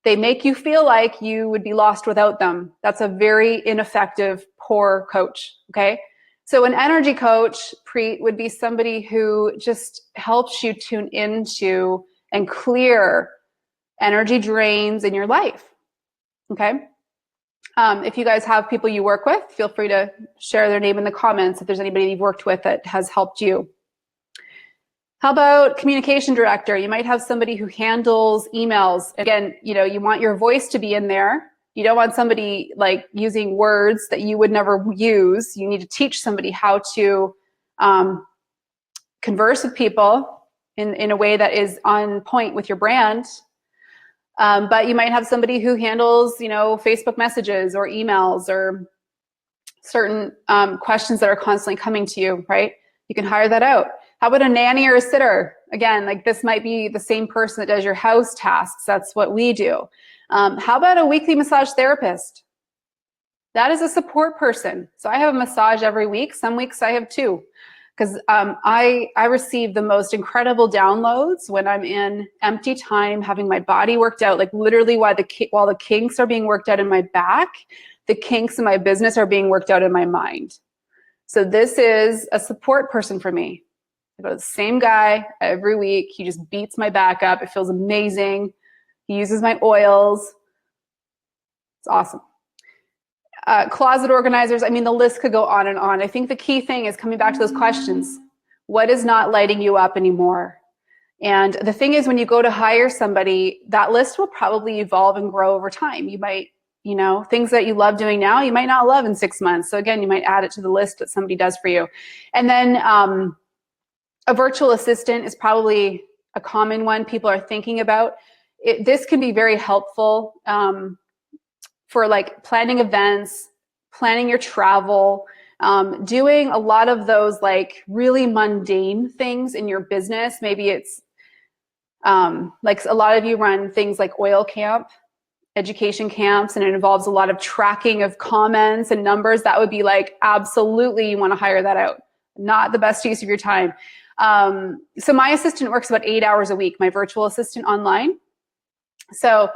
They make you feel like you would be lost without them. That's a very ineffective, poor coach, okay? So an energy coach would be somebody who just helps you tune into and clear energy drains in your life, okay? If you guys have people you work with, feel free to share their name in the comments if there's anybody you've worked with that has helped you. How about communication director? You might have somebody who handles emails. Again, you want your voice to be in there. You don't want somebody like using words that you would never use. You need to teach somebody how to converse with people in a way that is on point with your brand. But you might have somebody who handles, Facebook messages or emails or certain questions that are constantly coming to you, right? You can hire that out. How about a nanny or a sitter? Again, like, this might be the same person that does your house tasks. That's what we do. How about a weekly massage therapist? That is a support person. So I have a massage every week. Some weeks I have 2. because I receive the most incredible downloads when I'm in empty time, having my body worked out, like literally while the kinks are being worked out in my back, the kinks in my business are being worked out in my mind. So this is a support person for me. I go to the same guy every week. He just beats my back up. It feels amazing. He uses my oils. It's awesome. Closet organizers. I mean, the list could go on and on. I think the key thing is coming back to those questions. What is not lighting you up anymore? And the thing is, when you go to hire somebody, that list will probably evolve and grow over time. You might, things that you love doing now, you might not love in 6 months. So again, you might add it to the list that somebody does for you. And then a virtual assistant is probably a common one people are thinking about. This can be very helpful for like planning events, planning your travel, doing a lot of those like really mundane things in your business. Maybe it's like a lot of you run things like oil camp, education camps, and it involves a lot of tracking of comments and numbers. That would be like, absolutely, you want to hire that out. Not the best use of your time. So my assistant works about 8 hours a week, my virtual assistant online. So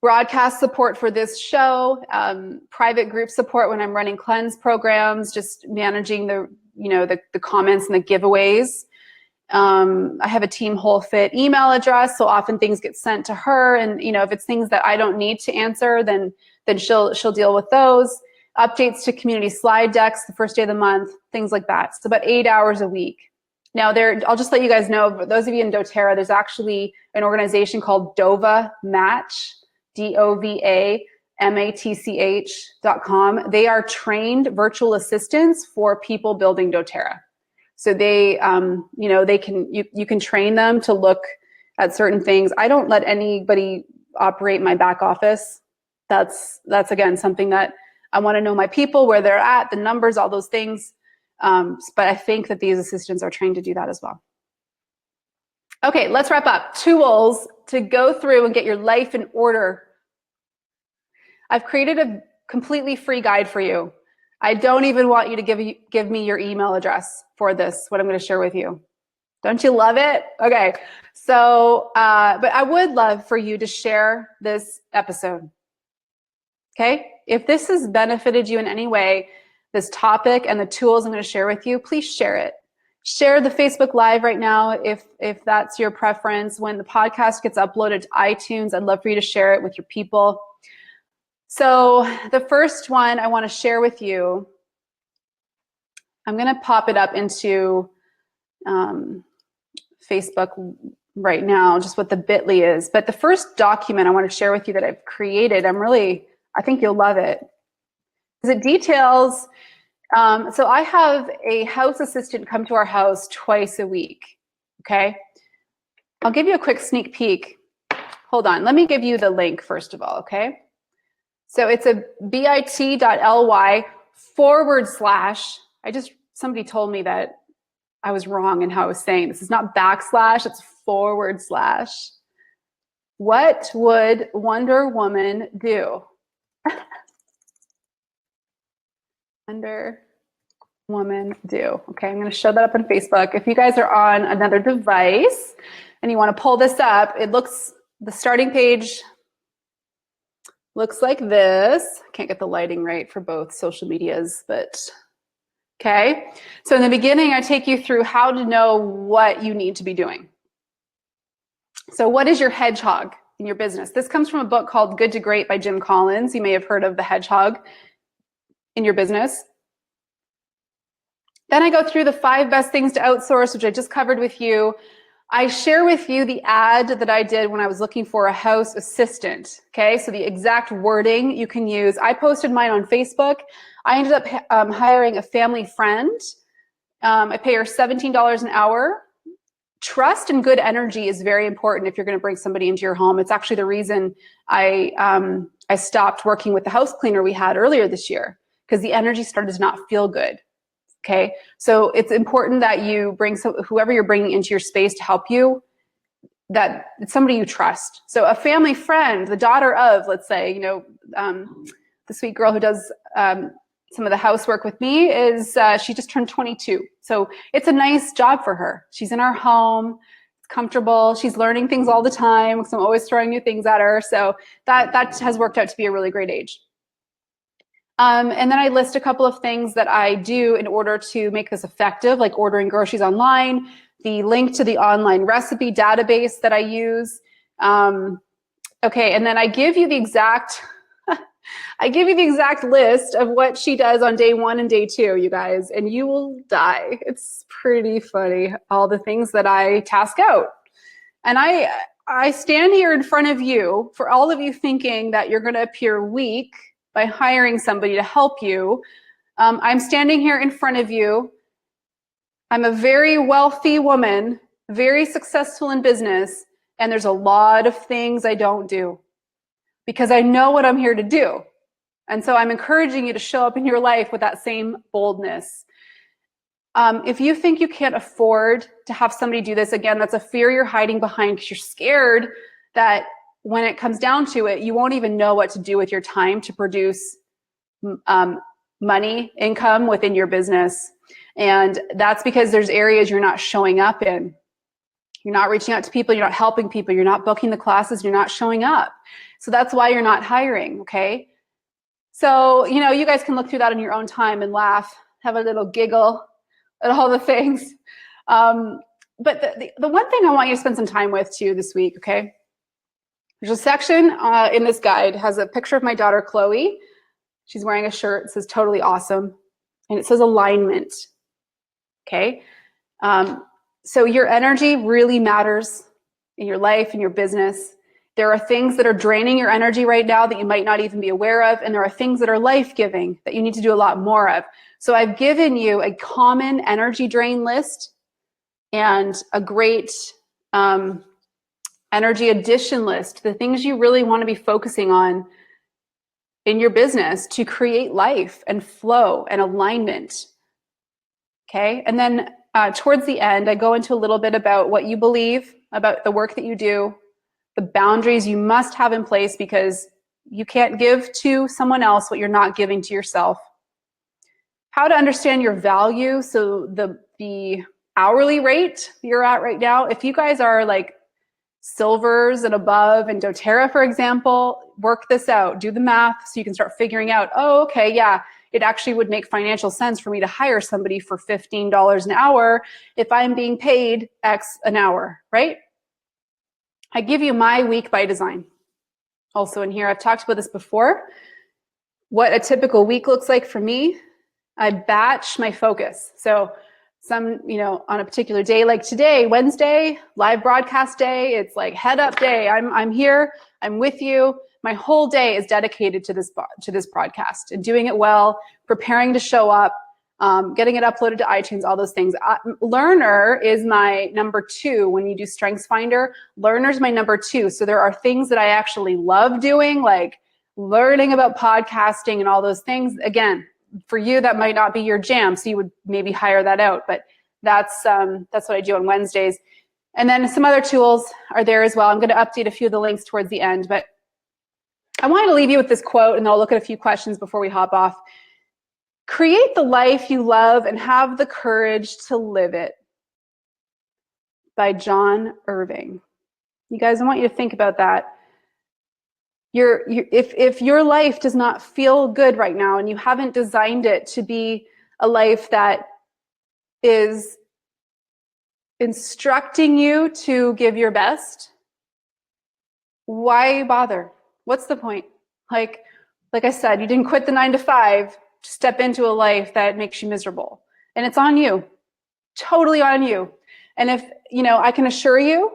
broadcast support for this show, private group support when I'm running cleanse programs, just managing the comments and the giveaways. I have a Team Whole Fit email address, so often things get sent to her, and if it's things that I don't need to answer, then she'll deal with those. Updates to community slide decks the first day of the month, things like that. So about 8 hours a week. Now I'll just let you guys know, those of you in doTERRA, there's actually an organization called Dova Match, DOVAMATCH.com. They are trained virtual assistants for people building doTERRA. So they, you can train them to look at certain things. I don't let anybody operate my back office. That's again, something that I want to know my people, where they're at, the numbers, all those things. But I think that these assistants are trained to do that as well. Okay, let's wrap up. Tools to go through and get your life in order. I've created a completely free guide for you. I don't even want you to give me your email address for this, what I'm going to share with you. Don't you love it? Okay, so, but I would love for you to share this episode. Okay, if this has benefited you in any way, this topic and the tools I'm going to share with you, please share it. Share the Facebook Live right now if that's your preference. When the podcast gets uploaded to iTunes, I'd love for you to share it with your people. So the first one I want to share with you, I'm going to pop it up into Facebook right now, just what the bit.ly is. But the first document I want to share with you that I've created, I think you'll love it. Because it details, so I have a house assistant come to our house twice a week, okay? I'll give you a quick sneak peek. Hold on, let me give you the link first of all, okay? So it's a bit.ly/, somebody told me that I was wrong in how I was saying this. It's not backslash, it's /. What would Wonder Woman do? Wonder Woman do. Okay, I'm going to show that up on Facebook. If you guys are on another device and you want to pull this up, the starting page looks like this. I can't get the lighting right for both social medias, but okay. So in the beginning, I take you through how to know what you need to be doing. So what is your hedgehog in your business? This comes from a book called Good to Great by Jim Collins. You may have heard of the hedgehog in your business. Then I go through the 5 best things to outsource, which I just covered with you. I share with you the ad that I did when I was looking for a house assistant. Okay, so the exact wording you can use. I posted mine on Facebook. I ended up hiring a family friend. I pay her $17 an hour. Trust and good energy is very important if you're going to bring somebody into your home. It's actually the reason I stopped working with the house cleaner we had earlier this year, because the energy started to not feel good. Okay, so it's important that you bring whoever you're bringing into your space to help you, that it's somebody you trust. So a family friend, the daughter of, let's say, the sweet girl who does some of the housework with me is she just turned 22. So it's a nice job for her. She's in our home, it's comfortable. She's learning things all the time because I'm always throwing new things at her. So that has worked out to be a really great age. And then I list a couple of things that I do in order to make this effective, like ordering groceries online, the link to the online recipe database that I use. Okay, and then I give you the exact list of what she does on day 1 and day 2, you guys, and you will die. It's pretty funny, all the things that I task out. And I stand here in front of you, for all of you thinking that you're going to appear weak by hiring somebody to help you. I'm standing here in front of you. I'm a very wealthy woman, very successful in business, and there's a lot of things I don't do because I know what I'm here to do. And so I'm encouraging you to show up in your life with that same boldness. If you think you can't afford to have somebody do this, again, that's a fear you're hiding behind because you're scared that when it comes down to it, you won't even know what to do with your time to produce money, income within your business. And that's because there's areas you're not showing up in. You're not reaching out to people, you're not helping people, you're not booking the classes, you're not showing up. So that's why you're not hiring, okay? So, you know, you guys can look through that in your own time and laugh, have a little giggle at all the things. But the one thing I want you to spend some time with too this week, okay? There's a section in this guide, has a picture of my daughter, Chloe. She's wearing a shirt, it says totally awesome. And it says alignment, okay? So your energy really matters in your life, in your business. There are things that are draining your energy right now that you might not even be aware of, and there are things that are life-giving that you need to do a lot more of. So I've given you a common energy drain list and a great energy addition list, the things you really want to be focusing on in your business to create life and flow and alignment. Okay, and then towards the end, I go into a little bit about what you believe about the work that you do, the boundaries you must have in place because you can't give to someone else what you're not giving to yourself. How to understand your value, so the hourly rate you're at right now, if you guys are like silvers and above in doTERRA, for example, work this out, do the math so you can start figuring out, oh, okay, yeah, it actually would make financial sense for me to hire somebody for $15 an hour if I'm being paid X an hour, right? I give you my week by design. Also in here, I've talked about this before. What a typical week looks like for me, I batch my focus. So some, you know, on a particular day like today, Wednesday, live broadcast day, it's like head up day. I'm here, I'm with you. My whole day is dedicated to this broadcast and doing it well, preparing to show up, getting it uploaded to iTunes, all those things. Learner is my number 2 when you do Strengths Finder. Learner's my number 2. So there are things that I actually love doing, like learning about podcasting and all those things. Again, for you, that might not be your jam, so you would maybe hire that out. But that's what I do on Wednesdays. And then some other tools are there as well. I'm going to update a few of the links towards the end, but I wanted to leave you with this quote, and I'll look at a few questions before we hop off. Create the life you love and have the courage to live it. By John Irving. You guys, I want you to think about that. If your life does not feel good right now and you haven't designed it to be a life that is instructing you to give your best, why bother? What's the point? Like I said, you didn't quit the 9 to 5 to step into a life that makes you miserable. And it's on you, totally on you. And if, you know, I can assure you,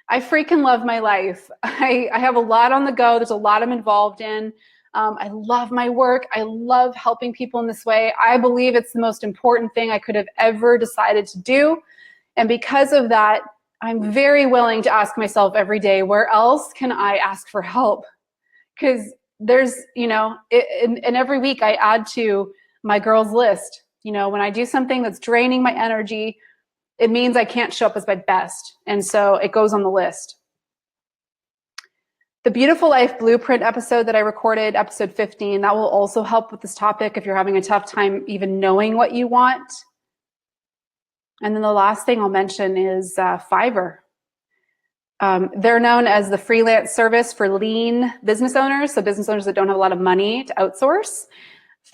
I freaking love my life. I have a lot on the go. There's a lot I'm involved in. I love my work. I love helping people in this way. I believe it's the most important thing I could have ever decided to do. And because of that, I'm very willing to ask myself every day, where else can I ask for help? Because there's, you know, and every week I add to my girls list. You know, when I do something that's draining my energy, it means I can't show up as my best. And so it goes on the list. The Beautiful Life Blueprint episode that I recorded, episode 15, that will also help with this topic if you're having a tough time even knowing what you want. And then the last thing I'll mention is Fiverr. They're known as the freelance service for lean business owners, so business owners that don't have a lot of money to outsource.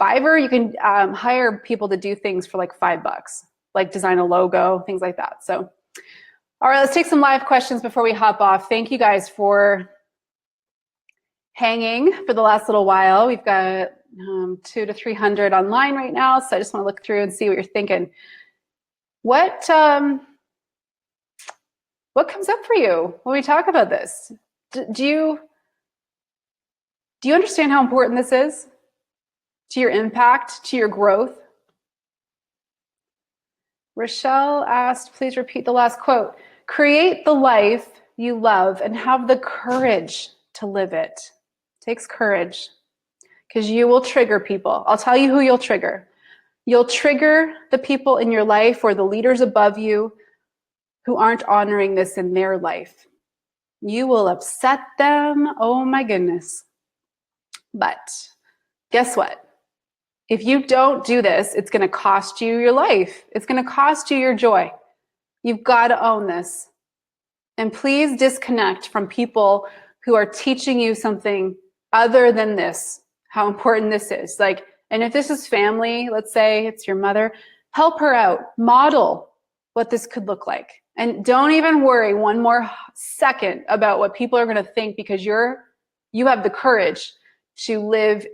Fiverr, you can hire people to do things for like $5, like design a logo, things like that. So, all right, let's take some live questions before we hop off. Thank you guys for hanging for the last little while. We've got 200 to 300 online right now, so I just want to look through and see what you're thinking. What comes up for you when we talk about this? Do you understand how important this is to your impact, to your growth? Rochelle asked, please repeat the last quote. Create the life you love and have the courage to live it. Takes courage, because you will trigger people. I'll tell you who you'll trigger. You'll trigger the people in your life or the leaders above you who aren't honoring this in their life. You will upset them. Oh my goodness. But guess what? If you don't do this, it's going to cost you your life. It's going to cost you your joy. You've got to own this. And please disconnect from people who are teaching you something other than this, how important this is. Like, and if this is family, let's say it's your mother, help her out, model what this could look like. And don't even worry one more second about what people are going to think, because you have the courage to live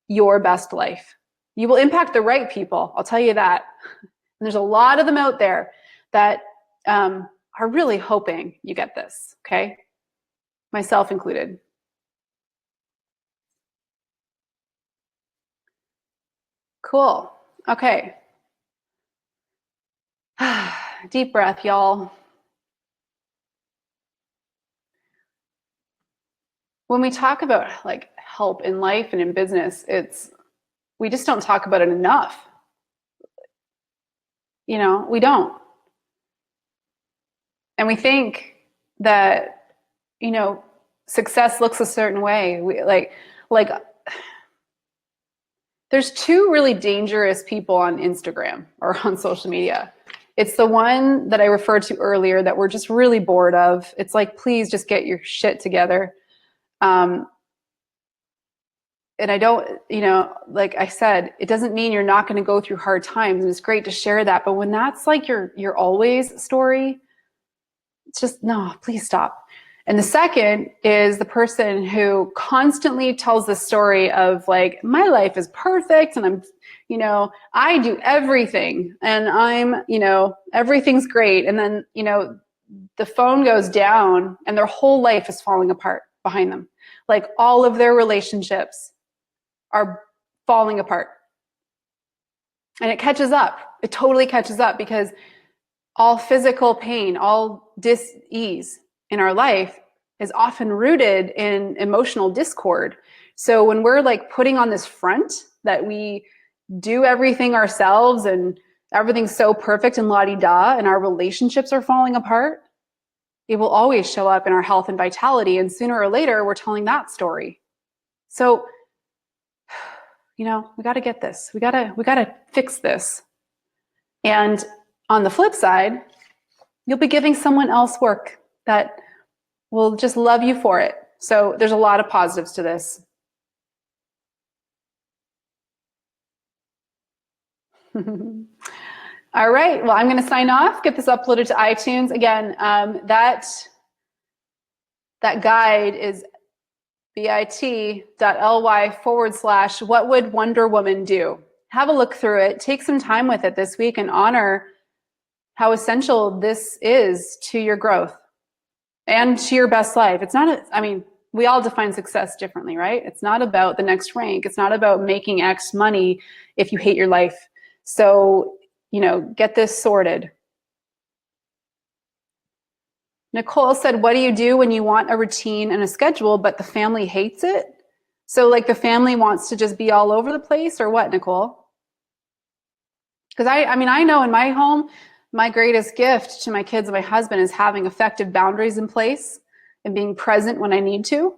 your best life. You will impact the right people, I'll tell you that. And there's a lot of them out there that are really hoping you get this, okay? Myself included. Cool. Okay. Deep breath, y'all. When we talk about like help in life and in business, we just don't talk about it enough. You know, we don't. And we think that, you know, success looks a certain way. There's two really dangerous people on Instagram or on social media. It's the one that I referred to earlier that we're just really bored of. It's like, please just get your shit together. And I don't, you know, like I said, it doesn't mean you're not going to go through hard times. And it's great to share that. But when that's like your always story, it's just, no, please stop. And the second is the person who constantly tells the story of like, my life is perfect and I'm, you know, I do everything and I'm, you know, everything's great. And then, you know, the phone goes down and their whole life is falling apart behind them. Like all of their relationships are falling apart. And it catches up. It totally catches up, because all physical pain, all dis-ease in our life is often rooted in emotional discord. So when we're like putting on this front that we do everything ourselves and everything's so perfect and la-di-da and our relationships are falling apart, it will always show up in our health and vitality. And sooner or later, we're telling that story. So, you know, we got to get this. We got to fix this. And on the flip side, you'll be giving someone else work that will just love you for it. So there's a lot of positives to this. All right, well, I'm going to sign off, get this uploaded to iTunes. Again, that guide is bit.ly/what would Wonder Woman do? Have a look through it. Take some time with it this week and honor how essential this is to your growth and to your best life. It's not, I mean, we all define success differently, right? It's not about the next rank. It's not about making X money if you hate your life. So, you know, get this sorted. Nicole said, what do you do when you want a routine and a schedule, but the family hates it? So like the family wants to just be all over the place, or what, Nicole? Because I mean, I know in my home, my greatest gift to my kids and my husband is having effective boundaries in place and being present when I need to.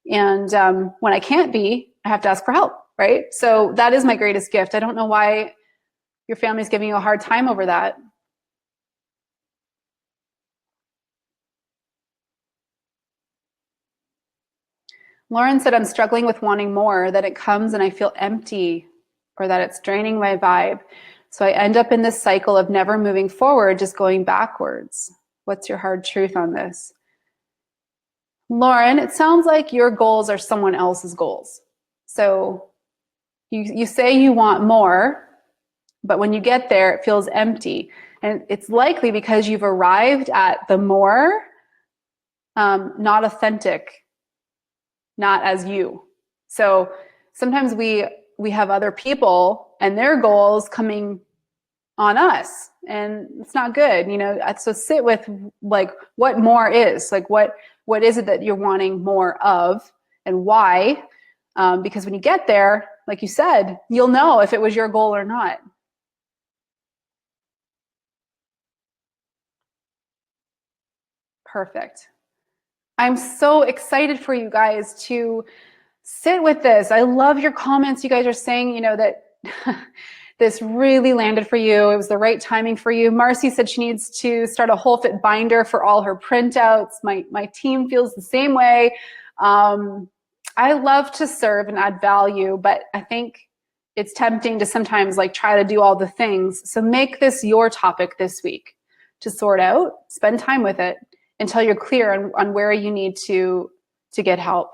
And when I can't be, I have to ask for help, right? So that is my greatest gift. I don't know why your family's giving you a hard time over that. Lauren said, I'm struggling with wanting more, that it comes and I feel empty, or that it's draining my vibe. So I end up in this cycle of never moving forward, just going backwards. What's your hard truth on this? Lauren, it sounds like your goals are someone else's goals. So you say you want more, but when you get there, it feels empty. And it's likely because you've arrived at the more, not authentic, not as you. So sometimes we have other people and their goals coming on us, and it's not good, you know. So sit with like what more is, like what is it that you're wanting more of, and why? Because when you get there, like you said, you'll know if it was your goal or not. Perfect. I'm so excited for you guys to sit with this. I love your comments. You guys are saying, you know, that this really landed for you. It was the right timing for you. Marcy said she needs to start a whole fit binder for all her printouts. My team feels the same way. I love to serve and add value, but I think it's tempting to sometimes like try to do all the things. So make this your topic this week to sort out, spend time with it until you're clear on where you need to get help.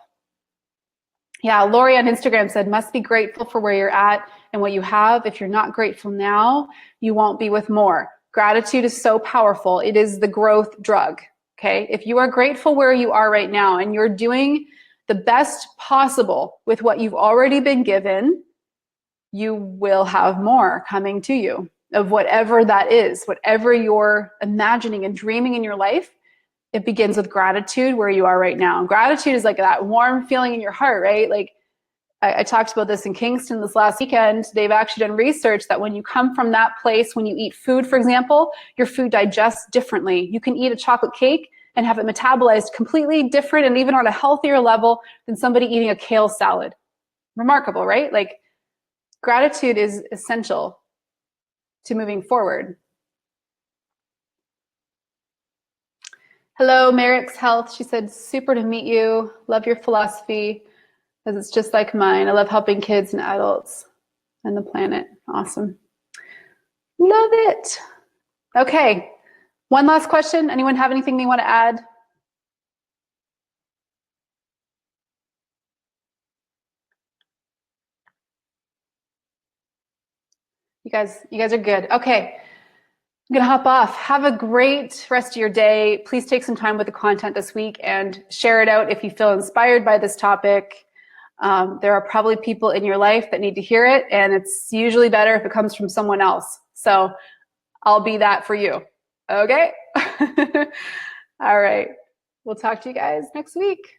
Yeah, Lori on Instagram said, must be grateful for where you're at and what you have. If you're not grateful now, you won't be with more. Gratitude is so powerful. It is the growth drug, okay? If you are grateful where you are right now and you're doing the best possible with what you've already been given, you will have more coming to you of whatever that is, whatever you're imagining and dreaming in your life. It begins with gratitude where you are right now. Gratitude is like that warm feeling in your heart, right? Like I talked about this in Kingston this last weekend. They've actually done research that when you come from that place, when you eat food, for example, your food digests differently. You can eat a chocolate cake and have it metabolized completely different and even on a healthier level than somebody eating a kale salad. Remarkable, right? Like gratitude is essential to moving forward. Hello, Merrick's Health. She said, super to meet you. Love your philosophy, because it's just like mine. I love helping kids and adults and the planet. Awesome. Love it. Okay. One last question. Anyone have anything they want to add? You guys are good. Okay. I'm going to hop off. Have a great rest of your day. Please take some time with the content this week and share it out if you feel inspired by this topic. There are probably people in your life that need to hear it, and it's usually better if it comes from someone else. So I'll be that for you. Okay? All right. We'll talk to you guys next week.